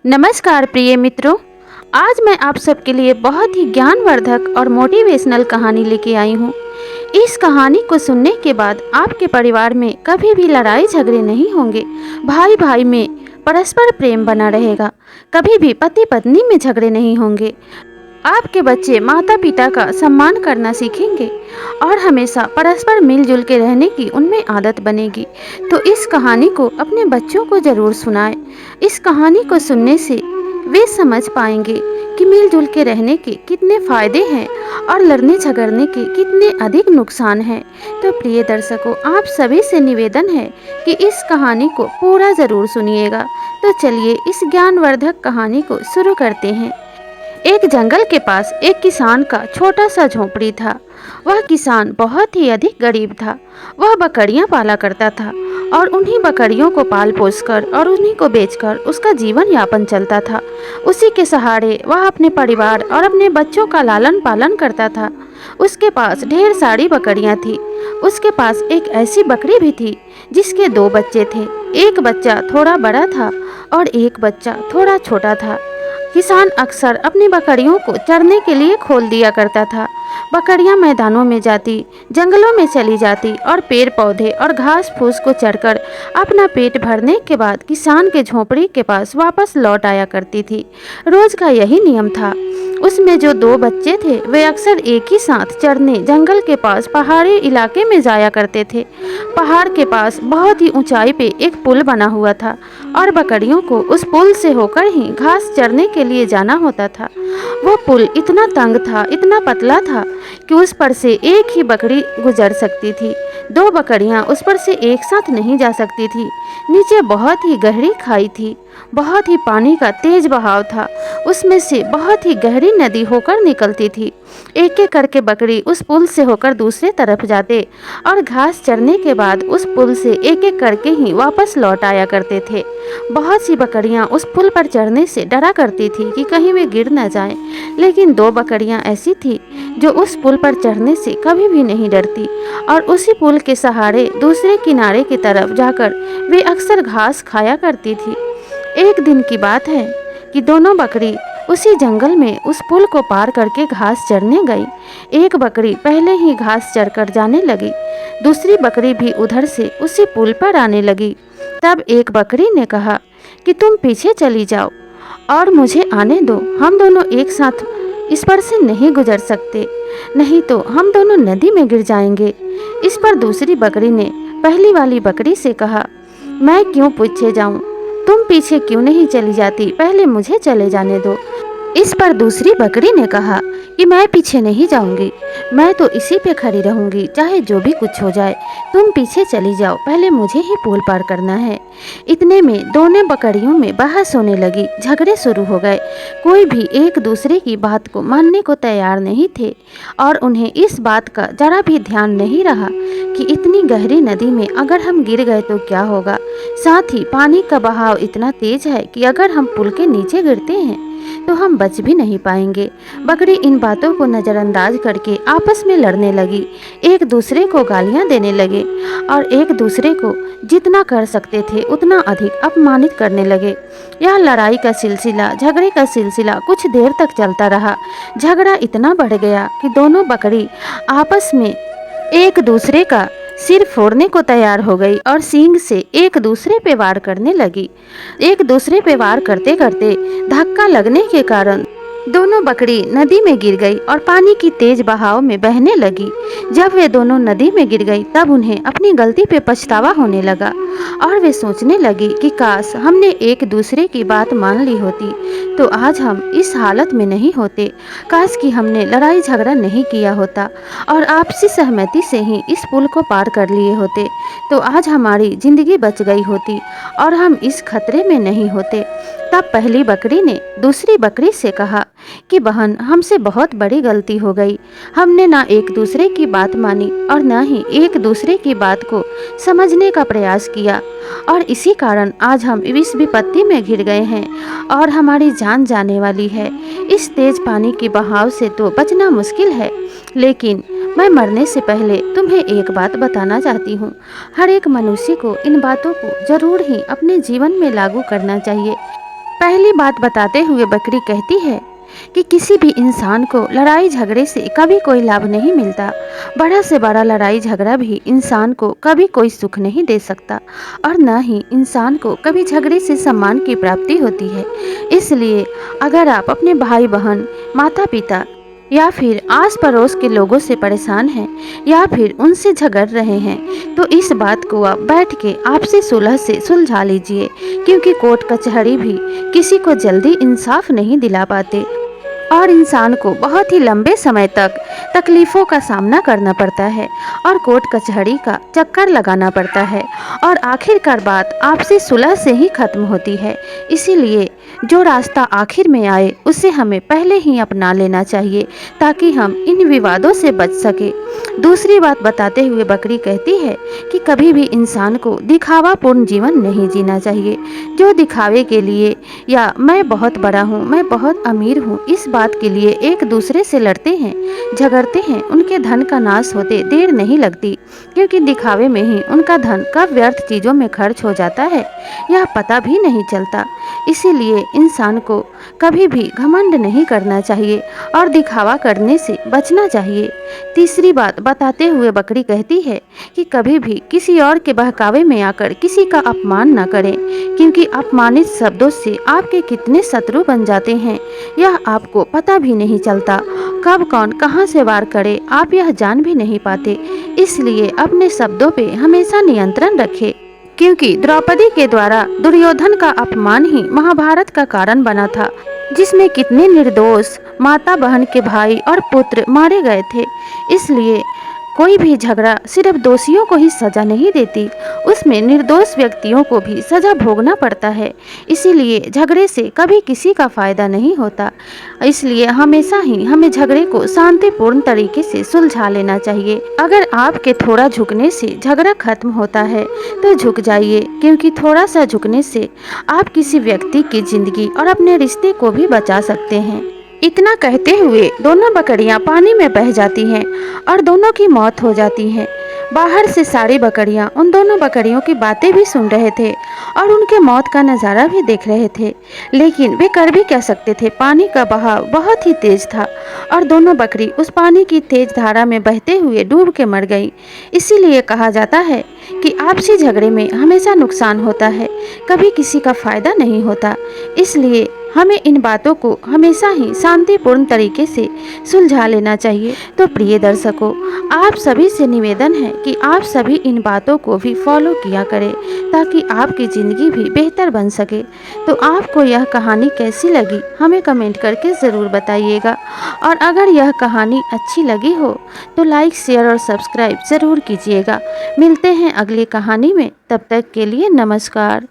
नमस्कार प्रिय मित्रों। आज मैं आप सबके लिए बहुत ही ज्ञानवर्धक और मोटिवेशनल कहानी लेके आई हूँ। इस कहानी को सुनने के बाद आपके परिवार में कभी भी लड़ाई झगड़े नहीं होंगे। भाई भाई में परस्पर प्रेम बना रहेगा। कभी भी पति पत्नी में झगड़े नहीं होंगे। आपके बच्चे माता पिता का सम्मान करना सीखेंगे और हमेशा परस्पर मिलजुल के रहने की उनमें आदत बनेगी। तो इस कहानी को अपने बच्चों को ज़रूर सुनाएं। इस कहानी को सुनने से वे समझ पाएंगे कि मिलजुल के रहने के कितने फायदे हैं और लड़ने झगड़ने के कितने अधिक नुकसान हैं। तो प्रिय दर्शकों, आप सभी से निवेदन है कि इस कहानी को पूरा ज़रूर सुनिएगा। तो चलिए इस ज्ञानवर्धक कहानी को शुरू करते हैं। एक जंगल के पास एक किसान का छोटा सा झोंपड़ी था। वह किसान बहुत ही अधिक गरीब था। वह बकरियां पाला करता था और उन्हीं बकरियों को पाल पोस कर और उन्हीं को बेचकर उसका जीवन यापन चलता था। उसी के सहारे वह अपने परिवार और अपने बच्चों का लालन पालन करता था। उसके पास ढेर सारी बकरियां थी। उसके पास एक ऐसी बकरी भी थी जिसके दो बच्चे थे। एक बच्चा थोड़ा बड़ा था और एक बच्चा थोड़ा छोटा था। किसान अक्सर अपनी बकरियों को चरने के लिए खोल दिया करता था। बकरियां मैदानों में जाती, जंगलों में चली जाती और पेड़ पौधे और घास फूस को चरकर अपना पेट भरने के बाद किसान के झोंपड़ी के पास वापस लौट आया करती थी। रोज का यही नियम था। उसमें जो दो बच्चे थे वे अक्सर एक ही साथ चरने जंगल के पास पहाड़ी इलाके में जाया करते थे। पहाड़ के पास बहुत ही ऊंचाई पे एक पुल बना हुआ था और बकरियों को उस पुल से होकर ही घास चरने के लिए जाना होता था। वो पुल इतना तंग था, इतना पतला था कि उस पर से एक ही बकरी गुजर सकती थी। दो बकरियां उस पर से एक साथ नहीं जा सकती थी। नीचे बहुत ही गहरी खाई थी, बहुत ही पानी का तेज बहाव था। उसमें से बहुत ही गहरी नदी होकर निकलती थी। एक एक करके बकरी उस पुल से होकर दूसरे तरफ जाते और घास चरने के बाद उस पुल से एक एक करके ही वापस लौट आया करते थे। बहुत सी बकरियां उस पुल पर चढ़ने से डरा करती थी कि कहीं वे गिर न जाएं, लेकिन दो बकरियां ऐसी थी जो उस पुल पर चढ़ने से कभी भी नहीं डरती और उसी पुल के सहारे दूसरे किनारे की तरफ जाकर वे अक्सर घास खाया करती थी। एक दिन की बात है कि दोनों बकरी उसी जंगल में उस पुल को पार करके घास चरने गई। एक बकरी पहले ही घास चरकर जाने लगी। दूसरी बकरी भी उधर से उसी पुल पर आने लगी। तब एक बकरी ने कहा कि तुम पीछे चली जाओ और मुझे आने दो। हम दोनों एक साथ इस पर से नहीं गुजर सकते, नहीं तो हम दोनों नदी में गिर जाएंगे। इस पर दूसरी बकरी ने पहली वाली बकरी से कहा, मैं क्यों पीछे जाऊं? तुम पीछे क्यों नहीं चली जाती? पहले मुझे चले जाने दो। इस पर दूसरी बकरी ने कहा कि मैं पीछे नहीं जाऊंगी, मैं तो इसी पे खड़ी रहूंगी, चाहे जो भी कुछ हो जाए। तुम पीछे चली जाओ, पहले मुझे ही पुल पार करना है। इतने में दोनों बकरियों में बहस होने लगी, झगड़े शुरू हो गए। कोई भी एक दूसरे की बात को मानने को तैयार नहीं थे और उन्हें इस बात का जरा भी ध्यान नहीं रहा कि इतनी गहरी नदी में अगर हम गिर गए तो क्या होगा। साथ ही पानी का बहाव इतना तेज है कि अगर हम पुल के नीचे गिरते हैं तो हम बच भी नहीं पाएंगे। बकरी इन बातों को नज़रअंदाज करके आपस में लड़ने लगी, एक दूसरे को गालियां देने लगे और एक दूसरे को जितना कर सकते थे उतना अधिक अपमानित करने लगे। यह लड़ाई का सिलसिला, झगड़े का सिलसिला कुछ देर तक चलता रहा। झगड़ा इतना बढ़ गया कि दोनों बकरी आपस में एक दूसरे का सिर फोड़ने को तैयार हो गई और सींग से एक दूसरे पे वार करने लगी। एक दूसरे पे वार करते करते धक्का लगने के कारण दोनों बकरी नदी में गिर गई और पानी की तेज बहाव में बहने लगी। जब वे दोनों नदी में गिर गई तब उन्हें अपनी गलती पे पछतावा होने लगा और वे सोचने लगी कि काश हमने एक दूसरे की बात मान ली होती तो आज हम इस हालत में नहीं होते। काश कि हमने लड़ाई झगड़ा नहीं किया होता और आपसी सहमति से ही इस पुल को पार कर लिए होते तो आज हमारी जिंदगी बच गई होती और हम इस खतरे में नहीं होते। तब पहली बकरी ने दूसरी बकरी से कहा कि बहन, हमसे बहुत बड़ी गलती हो गई। हमने ना एक दूसरे की बात मानी और ना ही एक दूसरे की बात को समझने का प्रयास किया और इसी कारण आज हम इस विपत्ति में घिर गए हैं और हमारी जान जाने वाली है। इस तेज पानी के बहाव से तो बचना मुश्किल है, लेकिन मैं मरने से पहले तुम्हें एक बात बताना चाहती हूँ। हर एक मनुष्य को इन बातों को जरूर ही अपने जीवन में लागू करना चाहिए। पहली बात बताते हुए बकरी कहती है कि किसी भी इंसान को लड़ाई झगड़े से कभी कोई लाभ नहीं मिलता। बड़ा से बड़ा लड़ाई झगड़ा भी इंसान को कभी कोई सुख नहीं दे सकता और न ही इंसान को कभी झगड़े से सम्मान की प्राप्ति होती है। इसलिए अगर आप अपने भाई बहन, माता पिता या फिर आस पड़ोस के लोगों से परेशान हैं या फिर उनसे झगड़ रहे हैं तो इस बात को आप बैठ के आपसी सुलह से सुलझा लीजिए, क्योंकि कोर्ट कचहरी भी किसी को जल्दी इंसाफ नहीं दिला पाते और इंसान को बहुत ही लंबे समय तक तकलीफ़ों का सामना करना पड़ता है और कोर्ट कचहरी का चक्कर लगाना पड़ता है और आखिरकार बात आपसी सुलह से ही खत्म होती है। इसीलिए जो रास्ता आखिर में आए उसे हमें पहले ही अपना लेना चाहिए ताकि हम इन विवादों से बच सके। दूसरी बात बताते हुए बकरी कहती है कि कभी भी इंसान को दिखावापूर्ण जीवन नहीं जीना चाहिए। जो दिखावे के लिए या मैं बहुत बड़ा हूँ, मैं बहुत अमीर हूँ, इस बात के लिए एक दूसरे से लड़ते हैं, झगड़ते हैं, उनके धन का नाश होते देर नहीं लगती, क्योंकि दिखावे में ही उनका धन कब व्यर्थ चीज़ों में खर्च हो जाता है यह पता भी नहीं चलता। इसीलिए इंसान को कभी भी घमंड नहीं करना चाहिए और दिखावा करने से बचना चाहिए। तीसरी बात बताते हुए बकरी कहती है कि कभी भी किसी और के बहकावे में आकर किसी का अपमान न करें, क्योंकि अपमानित शब्दों से आपके कितने शत्रु बन जाते हैं यह आपको पता भी नहीं चलता। कब कौन कहां से वार करे आप यह जान भी नहीं पाते। इसलिए अपने शब्दों पे हमेशा नियंत्रण रखें, क्योंकि द्रौपदी के द्वारा दुर्योधन का अपमान ही महाभारत का कारण बना था, जिसमें कितने निर्दोष माता, बहन के भाई और पुत्र मारे गए थे। इसलिए कोई भी झगड़ा सिर्फ दोषियों को ही सजा नहीं देती, उसमें निर्दोष व्यक्तियों को भी सजा भोगना पड़ता है। इसीलिए झगड़े से कभी किसी का फायदा नहीं होता। इसलिए हमेशा ही हमें झगड़े को शांतिपूर्ण तरीके से सुलझा लेना चाहिए। अगर आपके थोड़ा झुकने से झगड़ा खत्म होता है तो झुक जाइए, क्योंकि थोड़ा सा झुकने से आप किसी व्यक्ति की जिंदगी और अपने रिश्ते को भी बचा सकते हैं। इतना कहते हुए दोनों बकरियां पानी में बह जाती हैं और दोनों की मौत हो जाती है। बाहर से सारी बकरियां उन दोनों बकरियों की बातें भी सुन रहे थे और उनके मौत का नज़ारा भी देख रहे थे, लेकिन वे कर भी क्या सकते थे। पानी का बहाव बहुत ही तेज था और दोनों बकरी उस पानी की तेज धारा में बहते हुए डूब के मर गई। इसीलिए कहा जाता है कि आपसी झगड़े में हमेशा नुकसान होता है, कभी किसी का फायदा नहीं होता। इसलिए हमें इन बातों को हमेशा ही शांतिपूर्ण तरीके से सुलझा लेना चाहिए। तो प्रिय दर्शकों, आप सभी से निवेदन है कि आप सभी इन बातों को भी फॉलो किया करें ताकि आपकी ज़िंदगी भी बेहतर बन सके। तो आपको यह कहानी कैसी लगी हमें कमेंट करके ज़रूर बताइएगा, और अगर यह कहानी अच्छी लगी हो तो लाइक, शेयर और सब्सक्राइब ज़रूर कीजिएगा। मिलते हैं अगली कहानी में, तब तक के लिए नमस्कार।